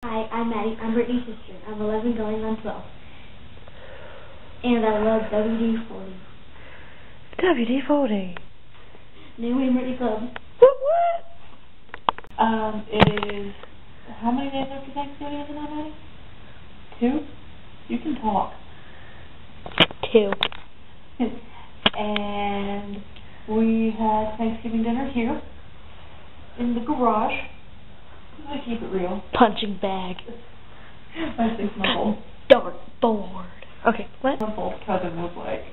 Hi, I'm Maddie. I'm Brittany's sister. I'm 11 going on 12. And I love WD-40. WD-40. New Wayne Brittany Club. What? It is... How many days after Thanksgiving is it now, Maddie? 2? You can talk. 2. And we had Thanksgiving dinner here in the garage. I keep it real. Punching bag. My 6-month-old. Dartboard. Okay, what? 6-month-old cousin was like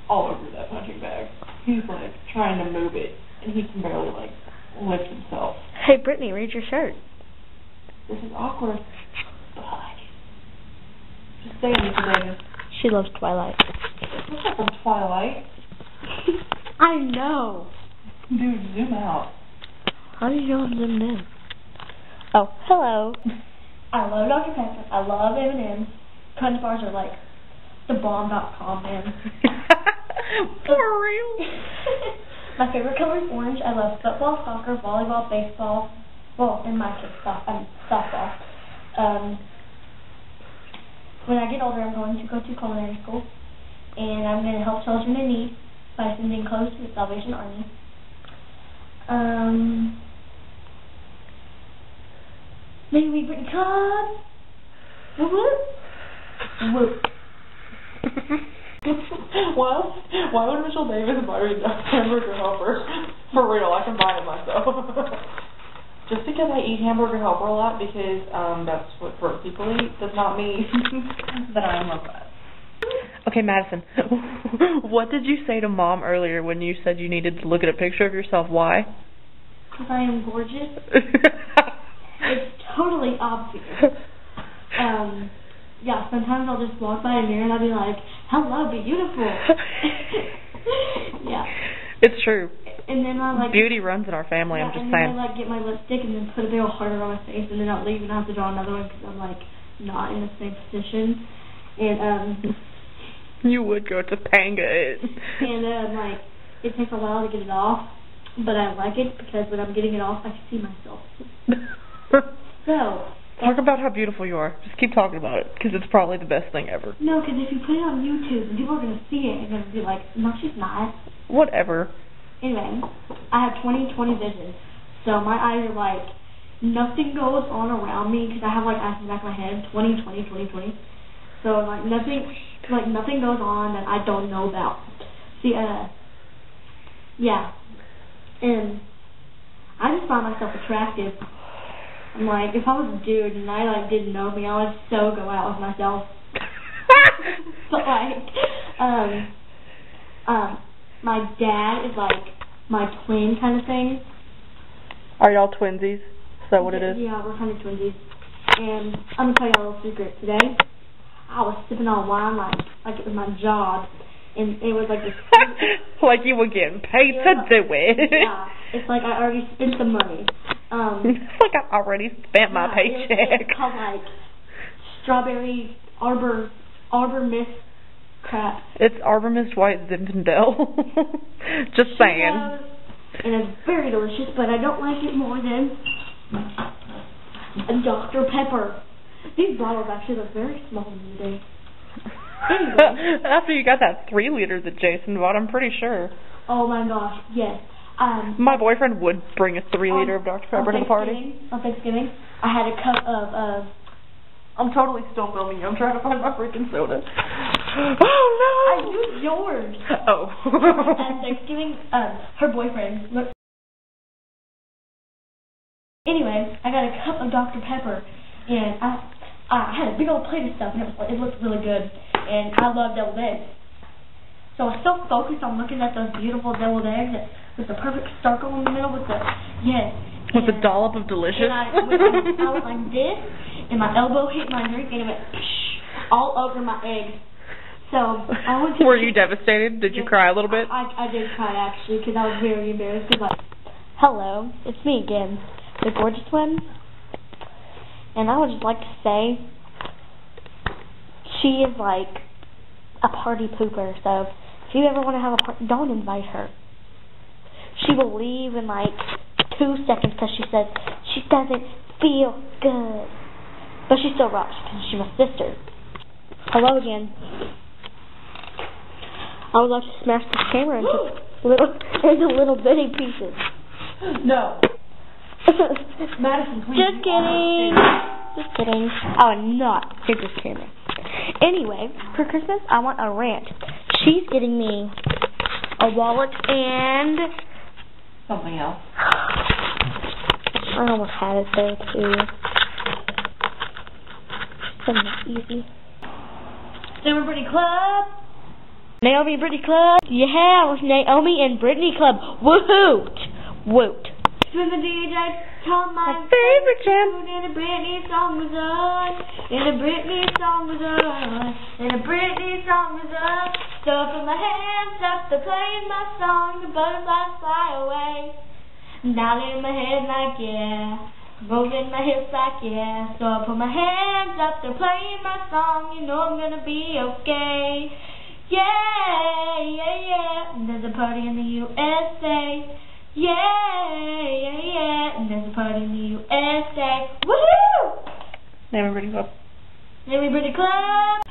all over that punching bag. He's like trying to move it, and he can barely like lift himself. Hey, Brittany, read your shirt. This is awkward. But I like it. Just stay in it today. She loves Twilight. What's up from Twilight? I know. Dude, zoom out. How do you know I'm zoomed in? Oh, hello. I love Dr. Pepper. I love M&M's. Crunch bars are like the bomb.com, man. For real? My favorite color is orange. I love football, soccer, volleyball, baseball. Well, in my case, softball. When I get older, I'm going to go to culinary school, and I'm going to help children in need by sending clothes to the Salvation Army. Maybe Brittany Club. Whoop whoop. Whoop. Well, why would Mitchell Davis buy me a hamburger helper? For real, I can buy it myself. Just because I eat hamburger helper a lot, because that's what broke people eat, does not mean that I am robot. Okay, Madison, what did you say to Mom earlier when you said you needed to look at a picture of yourself? Why? Because I am gorgeous. It's totally obvious. Yeah, sometimes I'll just walk by a mirror and I'll be like, hello, beautiful. Yeah. It's true. And then I like... Beauty runs in our family, yeah, I'm just and saying. then I like get my lipstick and then put a big old heart around my face and then I'll leave and I have to draw another one because I'm like not in the same position. And you would go to Topanga it. And like it takes a while to get it off, but I like it because when I'm getting it off, I can see myself. So talk about how beautiful you are. Just keep talking about it because it's probably the best thing ever. No, because if you put it on YouTube, people are gonna see it and they're gonna be like, no, she's not. Whatever. Anyway, I have 20/20 vision, so my eyes are like nothing goes on around me because I have like eyes in the back of my head. 20/20/20/20. So like nothing goes on that I don't know about. See, yeah, and I just find myself attractive. I'm like, if I was a dude and I like didn't know me, I would so go out with myself. But like, my dad is like my twin kind of thing. Are y'all twinsies? Is that what it is? Yeah, we're kind of twinsies. And I'm gonna tell y'all a little secret today. I was sipping on wine like it was my job, and it was like this. Like you were getting paid to do it. Yeah, it's like I already spent the money. It's like I already spent my paycheck. It's called like strawberry Arbor Mist crap. It's Arbor Mist White Zinfandel. Just saying. And it's very delicious, but I don't like it more than a Dr. Pepper. These bottles actually look very small to me today. Anyway. After you got that 3 liter that Jason bought, I'm pretty sure. Oh my gosh, yes. My boyfriend would bring a 3 liter of Dr. Pepper to the party. On Thanksgiving, I had a cup of I'm totally still filming you. I'm trying to find my freaking soda. Oh no! I used yours. Oh. At Thanksgiving, her boyfriend. Anyway, I got a cup of Dr. Pepper, and I had a big old plate of stuff, and it looked really good. And I love deviled eggs. So I was so focused on looking at those beautiful deviled eggs with the perfect circle in the middle with the, yes. With a dollop of delicious. And I was like this, and my elbow hit my drink, and it went all over my eggs. So I went to... Were you devastated? Did you cry a little bit? I did cry, actually, because I was very embarrassed. Hello, it's me again, the gorgeous one. And I would just like to say, she is like a party pooper, so if you ever want to have a party, don't invite her. She will leave in like 2 seconds because she says she doesn't feel good. But she still rocks because she's my sister. Hello again. I would like to smash this camera into little bitty pieces. No. Madison, please. Just kidding. Just kidding. I would not take this camera. Anyway, for Christmas, I want a ranch. She's getting me a wallet and something else. I almost had it there too. Something easy. Summer Brittany Club. Naomi and Brittany Club. Yeah, it was Naomi and Brittany Club. Woohoo! Woot. When the DJ told my favorite jam, and the Britney song was on, and the Britney song was on, and the Britney song was on. So I put my hands up to playing my song, the butterflies fly away. Nodding my head like yeah, moving my hips like yeah. So I put my hands up to playing my song, you know I'm gonna be okay. Yeah, yeah, yeah. And there's a party in the USA. Yeah, yeah, yeah. And there's a party in the USA. Woohoo! Naomi Brittany Club. Naomi Brittany Club.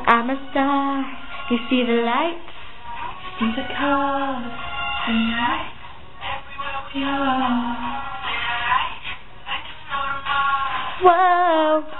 I'm a star. You see the lights? See the cars. Tonight, everywhere we are. Whoa.